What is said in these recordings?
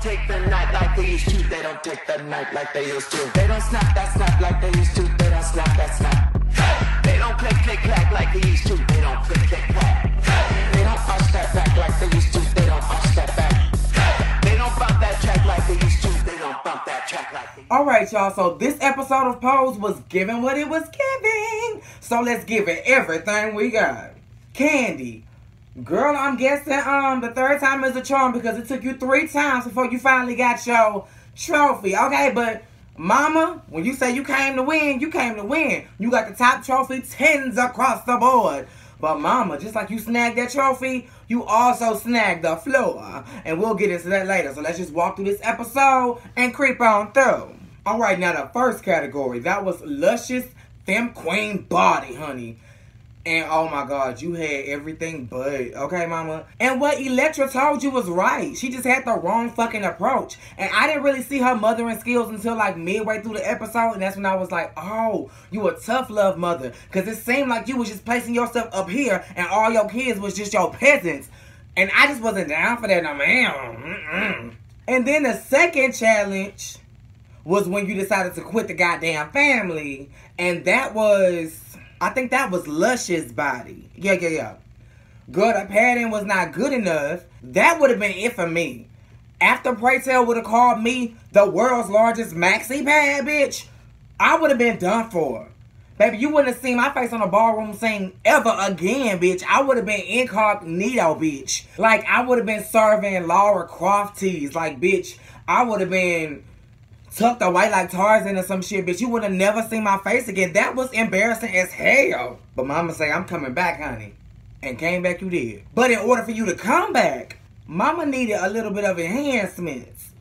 take the night like they used to. They don't take the night like they used to. They don't snap that snap like they used to. They don't snap that snap. Hey! They don't click click clack like they used to. They don't click click clack. Hey! They don't push that back like they used to. They don't push that back. Hey! They don't bump that track like they used to. They don't bump that track like they used to. Alright, y'all, so this episode of Pose was giving what it was giving. So let's give it everything we got. Kandi. Girl, I'm guessing the third time is a charm because it took you 3 times before you finally got your trophy. Okay, but mama, when you say you came to win, you came to win. You got the top trophy 10s across the board. But mama, just like you snagged that trophy, you also snagged the floor. And we'll get into that later. So let's just walk through this episode and creep on through. Alright, now the first category, that was Luscious Femme Queen Body, honey. And oh my God, you had everything but, okay, mama? And what Elektra told you was right. She just had the wrong fucking approach. And I didn't really see her mothering skills until like midway through the episode. And that's when I was like, oh, you a tough love mother. Because it seemed like you was just placing yourself up here and all your kids was just your peasants. And I just wasn't down for that, no man. And then the second challenge was when you decided to quit the goddamn family. And that was... I think that was Luscious Body. Yeah. Girl, the padding was not good enough. That would have been it for me. After Praytell would have called me the world's largest maxi pad, bitch, I would have been done for. Baby, you wouldn't have seen my face on a ballroom scene ever again, bitch. I would have been incognito, bitch. Like, I would have been serving Lara Croft teas. Like, bitch, I would have been... tucked away like Tarzan or some shit, bitch. You would have never seen my face again. That was embarrassing as hell. But mama say, I'm coming back, honey. And came back, you did. But in order for you to come back, mama needed a little bit of enhancements.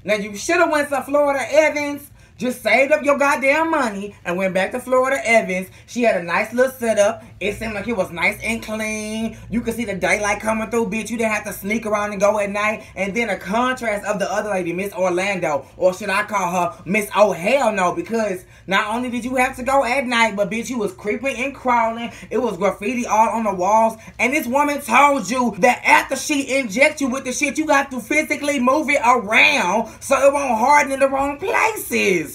Now, you should have went to Florida Evans. Just saved up your goddamn money and went back to Florida Evans. She had a nice little setup. It seemed like it was nice and clean. You could see the daylight coming through, bitch. You didn't have to sneak around and go at night. And then a contrast of the other lady, Miss Orlando. Or should I call her Miss Oh Hell No? Because not only did you have to go at night, but bitch, you was creeping and crawling. It was graffiti all on the walls. And this woman told you that after she injects you with the shit, you got to physically move it around so it won't harden in the wrong places.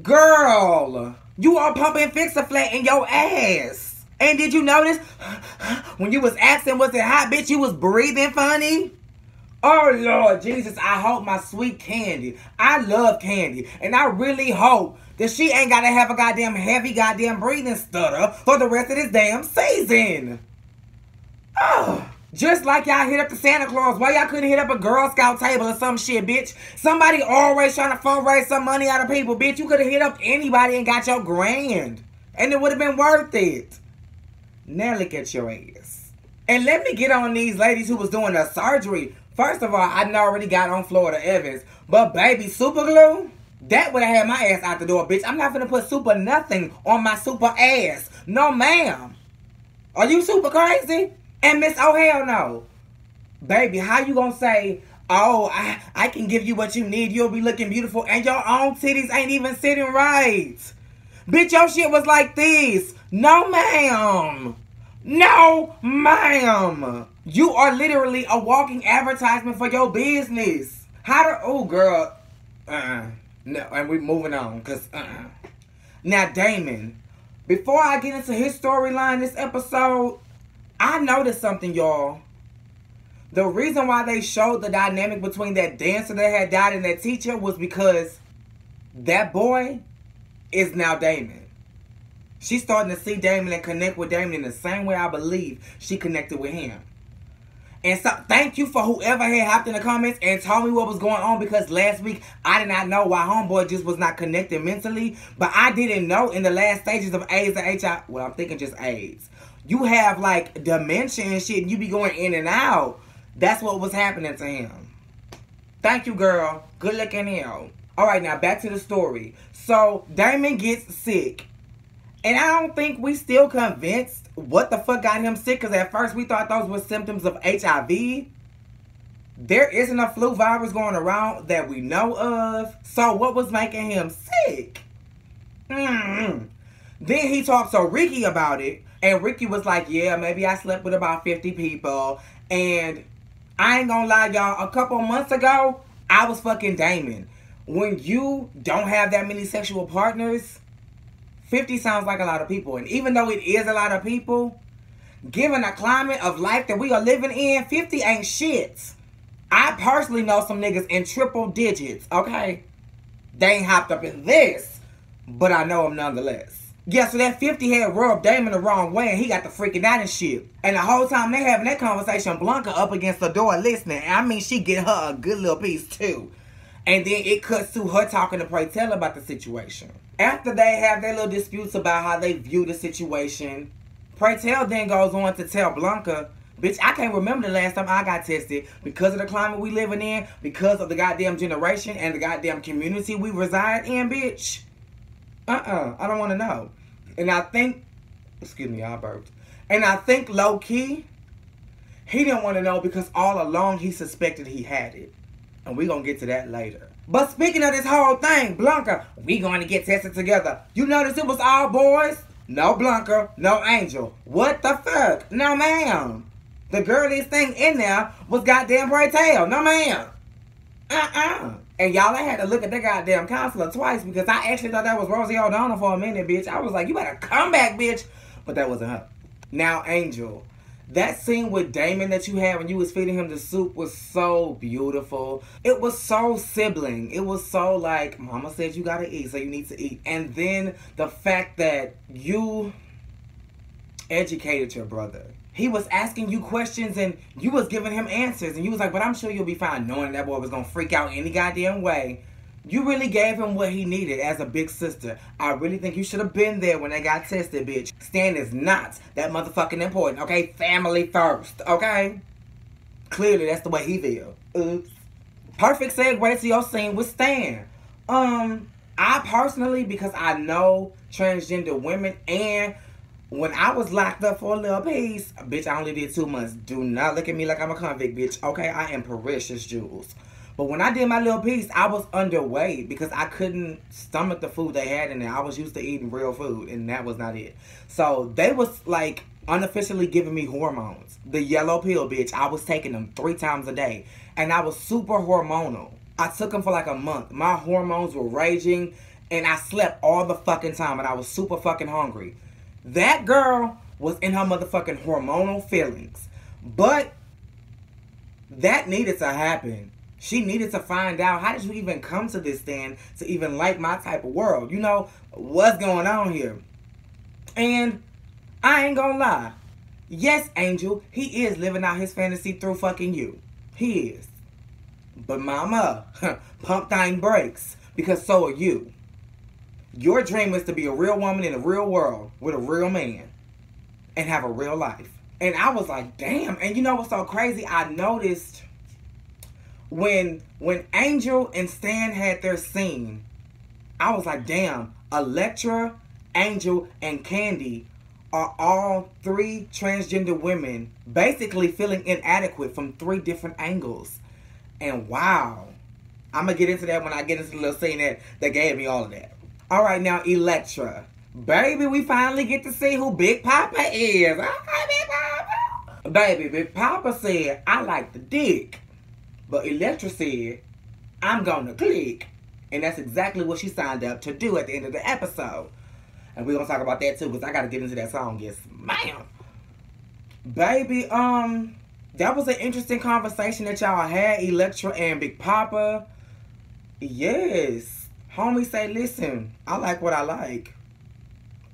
Girl, you are pumping Fix-A-Flat in your ass. And did you notice when you was asking was it hot, bitch, you was breathing funny? Oh, Lord Jesus, I hope my sweet Kandi. I love Kandi. And I really hope that she ain't got to have a goddamn heavy goddamn breathing stutter for the rest of this damn season. Oh. Just like y'all hit up the Santa Claus, why y'all couldn't hit up a Girl Scout table or some shit, bitch? Somebody always trying to fundraise some money out of people, bitch. You could have hit up anybody and got your grand. And it would have been worth it. Now look at your ass. And let me get on these ladies who was doing the surgery. First of all, I already got on Florida Evans. But baby, super glue? That would have had my ass out the door, bitch. I'm not gonna put super nothing on my super ass. No, ma'am. Are you super crazy? And Miss Oh Hell No. Baby, how you gonna say, oh, I can give you what you need, you'll be looking beautiful, and your own titties ain't even sitting right? Bitch, your shit was like this. No, ma'am. No, ma'am. You are literally a walking advertisement for your business. Oh, girl. No, and we're moving on, because, Now, Damon, before I get into his storyline this episode, I noticed something, y'all. The reason why they showed the dynamic between that dancer that had died and that teacher was because that boy is now Damon. She's starting to see Damon and connect with Damon in the same way I believe she connected with him. And so, thank you for whoever had hopped in the comments and told me what was going on, because last week I did not know why homeboy just was not connected mentally. But I didn't know in the last stages of AIDS and HIV, well, I'm thinking just AIDS, you have like dementia and shit and you be going in and out. That's what was happening to him. Thank you, girl. Good looking out. Alright, now back to the story. So, Damon gets sick. And I don't think we still convinced what the fuck got him sick, because at first we thought those were symptoms of HIV. There isn't a flu virus going around that we know of. So what was making him sick? Then he talked to Ricky about it. And Ricky was like, yeah, maybe I slept with about 50 people. And I ain't gonna lie, y'all. A couple months ago, I was fucking Damon. When you don't have that many sexual partners, 50 sounds like a lot of people. And even though it is a lot of people, given the climate of life that we are living in, 50 ain't shit. I personally know some niggas in triple digits, okay? They ain't hopped up in this, but I know them nonetheless. Yeah, so that 50 had rubbed Damon the wrong way, and he got the freaking out and shit. And the whole time they having that conversation, Blanca up against the door listening. I mean, she get her a good little piece too. And then it cuts to her talking to Praytell about the situation. After they have their little disputes about how they view the situation, Praytell then goes on to tell Blanca, bitch, I can't remember the last time I got tested because of the climate we living in, because of the goddamn generation and the goddamn community we reside in, bitch. I don't want to know. And I think, excuse me, I burped. And I think low-key, he didn't want to know because all along he suspected he had it. And we gonna get to that later. But speaking of this whole thing, Blanca, we going to get tested together. You notice it was all boys? No Blanca, no Angel. What the fuck? No ma'am. The girliest thing in there was goddamn Praytell. No ma'am. And y'all, I had to look at that goddamn counselor twice because I actually thought that was Rosie O'Donnell for a minute, bitch. I was like, you better come back, bitch. But that wasn't her. Now, Angel, that scene with Damon that you had when you was feeding him the soup was so beautiful. It was so sibling. It was so like, mama said you gotta eat, so you need to eat. And then the fact that you educated your brother. He was asking you questions and you was giving him answers. And you was like, but I'm sure you'll be fine, knowing that boy was going to freak out any goddamn way. You really gave him what he needed as a big sister. I really think you should have been there when they got tested, bitch. Stan is not that motherfucking important, okay? Family first, okay? Clearly, that's the way he feel. Oops. Perfect segue to your scene with Stan. I personally, because I know transgender women and when I was locked up for a little piece, bitch, I only did 2 months. Do not look at me like I'm a convict, bitch. Okay, I am precious, Jules. But when I did my little piece, I was underweight because I couldn't stomach the food they had in there. I was used to eating real food, and that was not it. So they was like unofficially giving me hormones. The yellow pill, bitch. I was taking them 3 times a day, and I was super hormonal. I took them for like a month. My hormones were raging, and I slept all the fucking time, and I was super fucking hungry. That girl was in her motherfucking hormonal feelings. But that needed to happen. She needed to find out, how did you even come to this stand to even like my type of world? You know, what's going on here? And I ain't gonna lie. Yes, Angel, he is living out his fantasy through fucking you. He is. But mama, pump thine brakes, because so are you. Your dream is to be a real woman in a real world with a real man and have a real life. And I was like, damn. And you know what's so crazy? I noticed when Angel and Stan had their scene, I was like, damn, Elektra, Angel, and Candy are all 3 transgender women basically feeling inadequate from 3 different angles. And wow. I'm going to get into that when I get into the little scene that gave me all of that. All right, now, Elektra. Baby, we finally get to see who Big Papa is. Okay, Big Papa. Baby, Big Papa said, I like the dick. But Elektra said, I'm gonna click. And that's exactly what she signed up to do at the end of the episode. And we're gonna talk about that too, because I gotta get into that song. Yes, ma'am. Baby, that was an interesting conversation that y'all had, Elektra and Big Papa. Yes. Homie say, listen, I like what I like.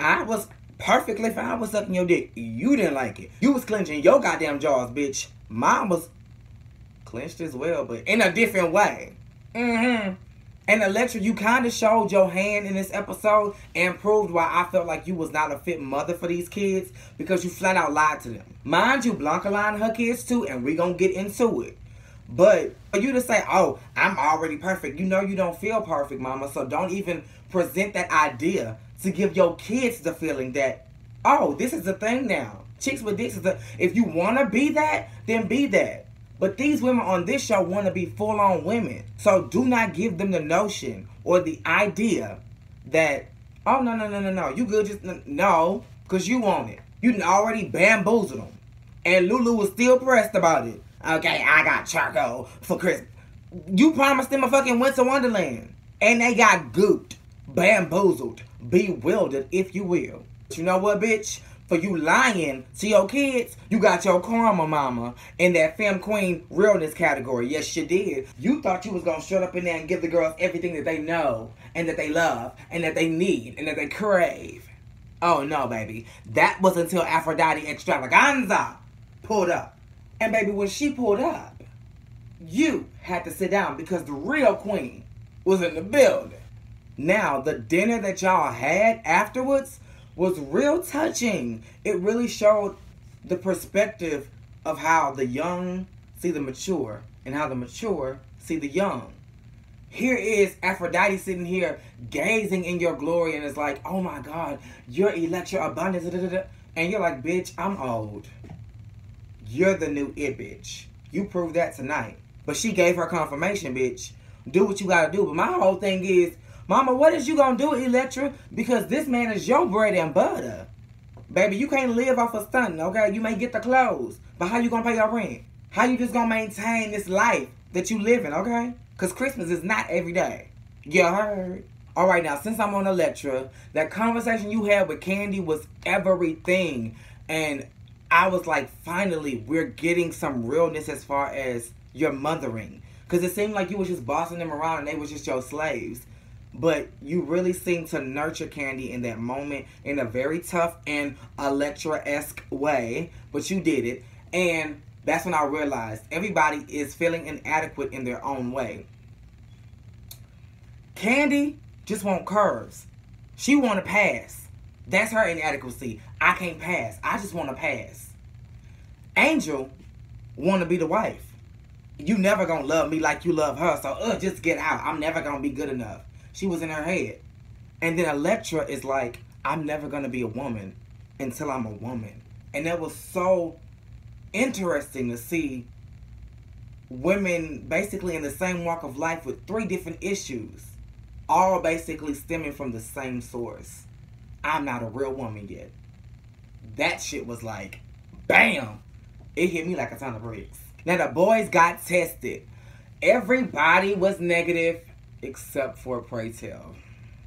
I was perfectly fine with sucking your dick. You didn't like it. You was clenching your goddamn jaws, bitch. Mine was clenched as well, but in a different way. And Elektra, you kind of showed your hand in this episode and proved why I felt like you was not a fit mother for these kids, because you flat out lied to them. Mind you, Blanca lied to her kids too, and we gonna get into it. But for you to say, oh, I'm already perfect, you know you don't feel perfect, mama, so don't even present that idea to give your kids the feeling that, oh, this is a thing now. Chicks with dicks is a, if you want to be that, then be that. But these women on this show want to be full-on women. So do not give them the notion or the idea that, oh, no, you good, just, no, because you want it. You already bamboozled them. And Lulu was still pressed about it. Okay, I got charcoal for Christmas. You promised them a fucking Winter Wonderland. And they got gooped, bamboozled, bewildered, if you will. But you know what, bitch? For you lying to your kids, you got your karma mama in that femme queen realness category. Yes, you did. You thought you was going to shut up in there and give the girls everything that they know and that they love and that they need and that they crave. Oh, no, baby. That was until Aphrodite Extravaganza pulled up. And, baby, when she pulled up, you had to sit down because the real queen was in the building. Now, the dinner that y'all had afterwards was real touching. It really showed the perspective of how the young see the mature and how the mature see the young. Here is Aphrodite sitting here gazing in your glory and is like, oh my God, you're Electra Abundance. And you're like, bitch, I'm old. You're the new it, bitch. You proved that tonight. But she gave her confirmation, bitch. Do what you gotta do. But my whole thing is, Mama, what is you gonna do, Electra? Because this man is your bread and butter. Baby, you can't live off of stunting, okay? You may get the clothes, but how you gonna pay your rent? How you just gonna maintain this life that you live in, okay? Because Christmas is not every day. You heard? All right, now, since I'm on Electra, that conversation you had with Kandi was everything. And I was like, finally, we're getting some realness as far as your mothering. Because it seemed like you was just bossing them around and they was just your slaves. But you really seemed to nurture Kandi in that moment in a very tough and Electra-esque way. But you did it. And that's when I realized everybody is feeling inadequate in their own way. Kandi just want curves. She want to pass. That's her inadequacy. I can't pass. I just want to pass. Angel want to be the wife. You never going to love me like you love her. So just get out. I'm never going to be good enough. She was in her head. And then Electra is like, I'm never going to be a woman until I'm a woman. And that was so interesting to see women basically in the same walk of life with 3 different issues, all basically stemming from the same source. I'm not a real woman yet. That shit was like, bam! It hit me like a ton of bricks. Now the boys got tested. Everybody was negative except for Pray Tell.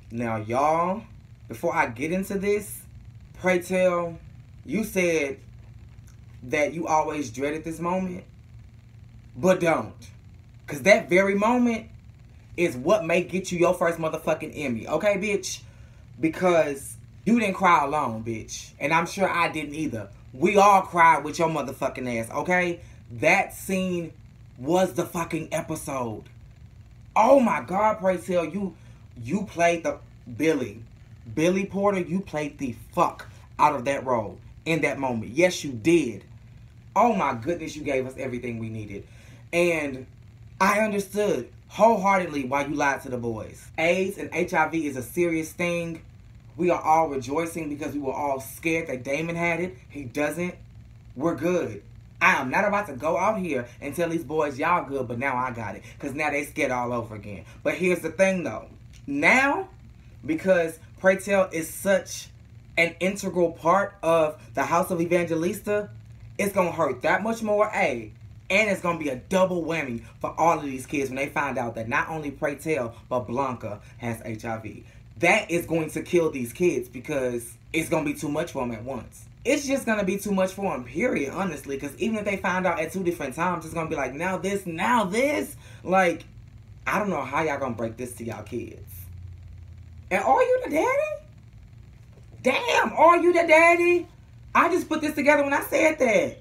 Now y'all, before I get into this, Pray Tell, you said that you always dreaded this moment, but don't. Because that very moment is what may get you your first motherfucking Emmy. Okay, bitch? Because you didn't cry alone, bitch. And I'm sure I didn't either. We all cried with your motherfucking ass, okay? That scene was the fucking episode. Oh my God, Pray Tell, you played the Billy Porter, you played the fuck out of that role in that moment. Yes, you did. Oh my goodness, you gave us everything we needed. And I understood wholeheartedly why you lied to the boys. AIDS and HIV is a serious thing. We are all rejoicing because we were all scared that Damon had it. He doesn't. We're good. I am not about to go out here and tell these boys y'all good, but now I got it. Because now they scared all over again. But here's the thing though. Now, because Pray Tell is such an integral part of the House of Evangelista, it's going to hurt that much more, A. And it's going to be a double whammy for all of these kids when they find out that not only Pray Tell, but Blanca has HIV. That is going to kill these kids because it's going to be too much for them at once. It's just going to be too much for them, period, honestly. Because even if they find out at 2 different times, it's going to be like, now this, now this. Like, I don't know how y'all going to break this to y'all kids. And are you the daddy? Damn, are you the daddy? I just put this together when I said that.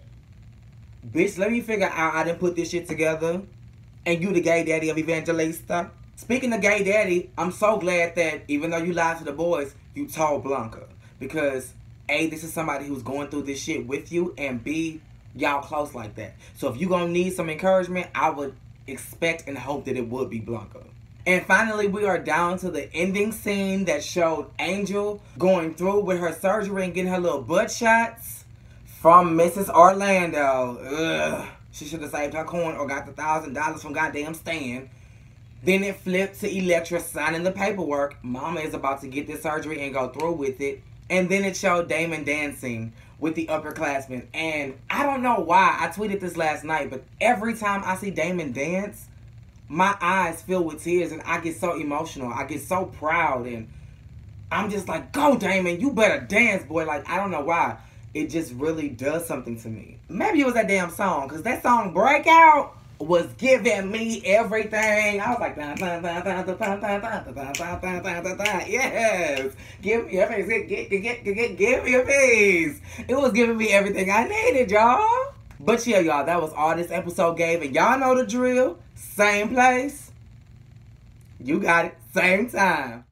Bitch, let me figure out I didn't put this shit together. And you the gay daddy of Evangelista. Speaking of gay daddy, I'm so glad that even though you lied to the boys, you told Blanca. Because A, this is somebody who's going through this shit with you. And B, y'all close like that. So if you're going to need some encouragement, I would expect and hope that it would be Blanca. And finally, we are down to the ending scene that showed Angel going through with her surgery and getting her little butt shots from Mrs. Orlando. Ugh. She should have saved her coin or got the $1,000 from goddamn Stan. Then it flipped to Electra signing the paperwork. Mama is about to get this surgery and go through with it. And then it showed Damon dancing with the upperclassmen. And I don't know why. I tweeted this last night, but every time I see Damon dance, my eyes fill with tears and I get so emotional. I get so proud and I'm just like, go Damon, you better dance, boy. Like, I don't know why. It just really does something to me. Maybe it was that damn song, because that song Breakout was giving me everything. I was like, yes, give me a piece, give me a piece. It was giving me everything I needed, y'all. But yeah, y'all, that was all this episode gave, and y'all know the drill. Same place. You got it. Same time.